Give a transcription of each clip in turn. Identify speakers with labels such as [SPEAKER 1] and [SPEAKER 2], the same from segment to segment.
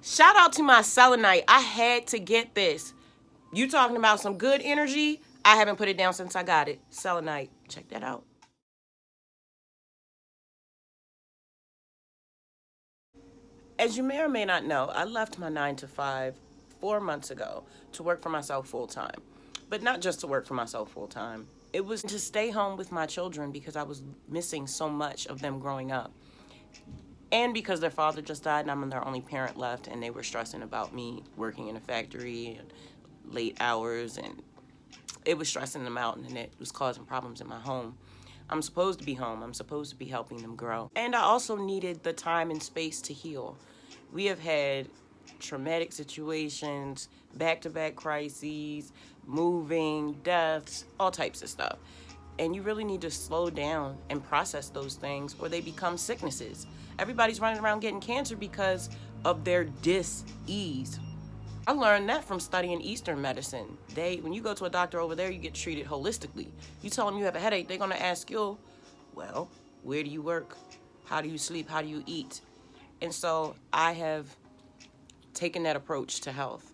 [SPEAKER 1] Shout out to my selenite. I had to get this. You talking about some good energy? I haven't put it down since I got it. Selenite. Check that out. As you may or may not know, I left my 9 to 5 4 months ago to work for myself full time. But not just to work for myself full time. It was to stay home with my children because I was missing so much of them growing up. And because their father just died and I'm their only parent left, and they were stressing about me working in a factory and late hours, and it was stressing them out, and it was causing problems in my home. I'm supposed to be home. I'm supposed to be helping them grow. And I also needed the time and space to heal. We have had traumatic situations, back-to-back crises, moving, deaths, all types of stuff. And you really need to slow down and process those things, or they become sicknesses. Everybody's running around getting cancer because of their dis-ease. I learned that from studying Eastern medicine. When you go to a doctor over there, you get treated holistically. You tell them you have a headache, they're going to ask you, well, where do you work? How do you sleep? How do you eat? And so I have taken that approach to health.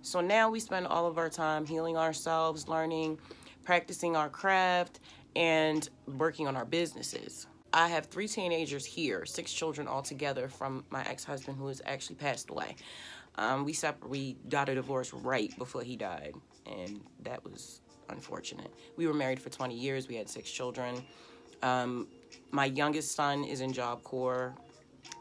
[SPEAKER 1] So now we spend all of our time healing ourselves, learning, practicing our craft, and working on our businesses. I have 3 teenagers here, 6 children altogether from my ex-husband, who has actually passed away. We got a divorce right before he died, and that was unfortunate. We were married for 20 years. We had 6 children. My youngest son is in Job Corps,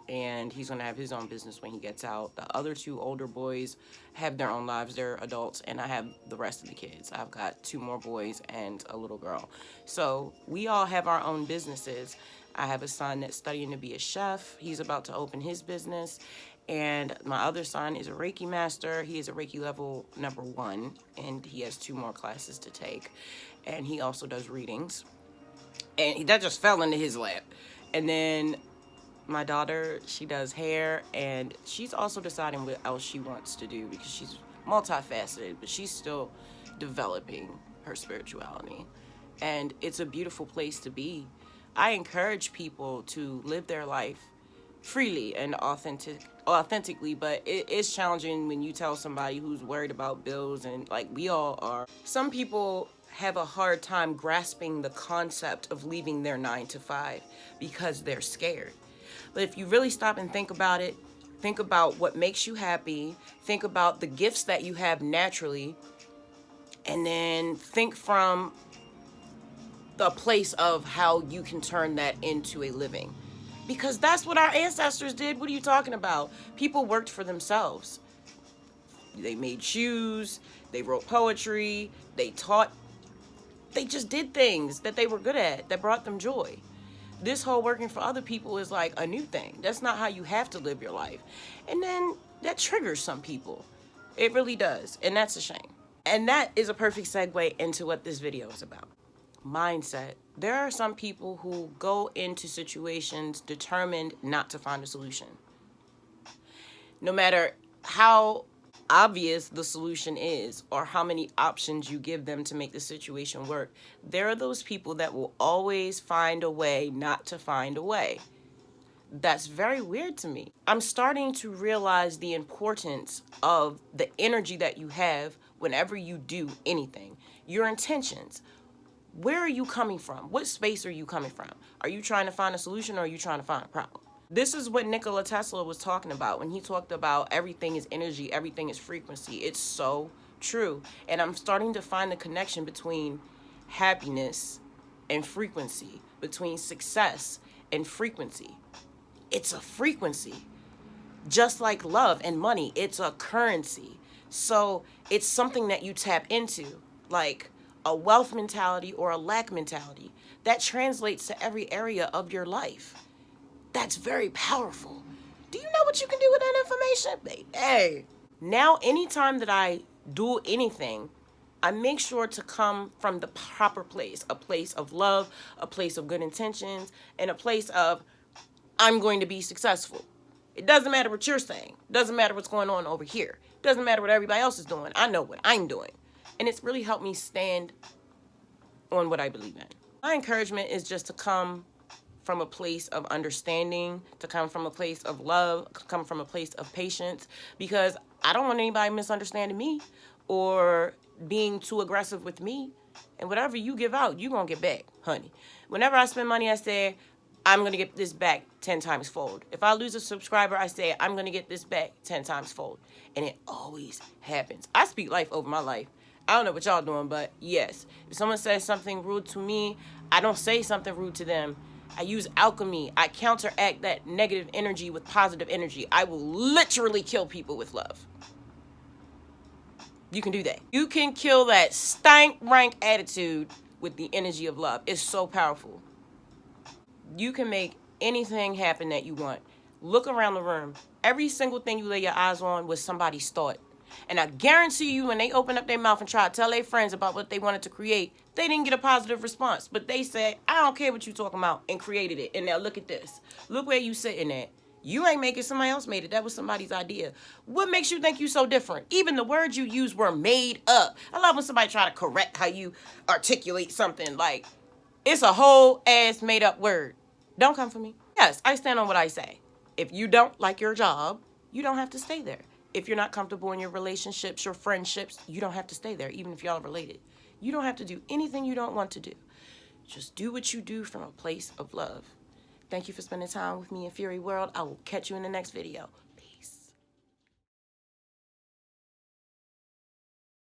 [SPEAKER 1] and he's going to have his own business when he gets out. The other 2 older boys have their own lives. They're adults, and I have the rest of the kids. I've got 2 more boys and a little girl. So we all have our own businesses. I have a son that's studying to be a chef. He's about to open his business. And my other son is a Reiki master. He is a Reiki level number 1, and he has 2 more classes to take. And he also does readings. And that just fell into his lap. And then my daughter, she does hair, and she's also deciding what else she wants to do because she's multifaceted, but she's still developing her spirituality. And it's a beautiful place to be. I encourage people to live their life freely and authentically, but it is challenging when you tell somebody who's worried about bills, and like we all are. Some people have a hard time grasping the concept of leaving their 9 to 5 because they're scared. But if you really stop and think about it, think about what makes you happy, think about the gifts that you have naturally, and then think from the place of how you can turn that into a living. Because that's what our ancestors did. What are you talking about? People worked for themselves. They made shoes, they wrote poetry, they taught, they just did things that they were good at, that brought them joy. This whole working for other people is like a new thing. That's not how you have to live your life. And then that triggers some people. It really does. And that's a shame. And that is a perfect segue into what this video is about. Mindset. There are some people who go into situations determined not to find a solution. No matter how obvious the solution is or how many options you give them to make the situation work, there are those people that will always find a way not to find a way. That's very weird to me. I'm starting to realize the importance of the energy that you have whenever you do anything. Your intentions. Where are you coming from? What space are you coming from? Are you trying to find a solution, or are you trying to find a problem? This is what Nikola Tesla was talking about when he talked about everything is energy, everything is frequency. It's so true. And I'm starting to find the connection between happiness and frequency, between success and frequency. It's a frequency. Just like love and money, it's a currency. So it's something that you tap into, like a wealth mentality or a lack mentality. That translates to every area of your life. That's very powerful. Do you know what you can do with that information? Hey. Now, anytime that I do anything, I make sure to come from the proper place. A place of love, a place of good intentions, and a place of, I'm going to be successful. It doesn't matter what you're saying. It doesn't matter what's going on over here. It doesn't matter what everybody else is doing. I know what I'm doing. And it's really helped me stand on what I believe in. My encouragement is just to come from a place of understanding, to come from a place of love, come from a place of patience, because I don't want anybody misunderstanding me or being too aggressive with me. And whatever you give out, you're going to get back, honey. Whenever I spend money, I say, I'm going to get this back 10 times fold. If I lose a subscriber, I say, I'm going to get this back 10 times fold. And it always happens. I speak life over my life. I don't know what y'all doing, but yes. If someone says something rude to me, I don't say something rude to them. I use alchemy. I counteract that negative energy with positive energy. I will literally kill people with love. You can do that. You can kill that stank rank attitude with the energy of love. It's so powerful. You can make anything happen that you want. Look around the room. Every single thing you lay your eyes on was somebody's thought. And I guarantee you, when they open up their mouth and try to tell their friends about what they wanted to create, they didn't get a positive response. But they said, I don't care what you talking about, and created it. And now look at this. Look where you sitting at. You ain't make it, somebody else made it. That was somebody's idea. What makes you think you so different? Even the words you use were made up. I love when somebody try to correct how you articulate something. Like, it's a whole ass made up word. Don't come for me. Yes, I stand on what I say. If you don't like your job, you don't have to stay there. If you're not comfortable in your relationships, your friendships, you don't have to stay there, even if y'all are related. You don't have to do anything you don't want to do. Just do what you do from a place of love. Thank you for spending time with me in Fury World. I will catch you in the next video.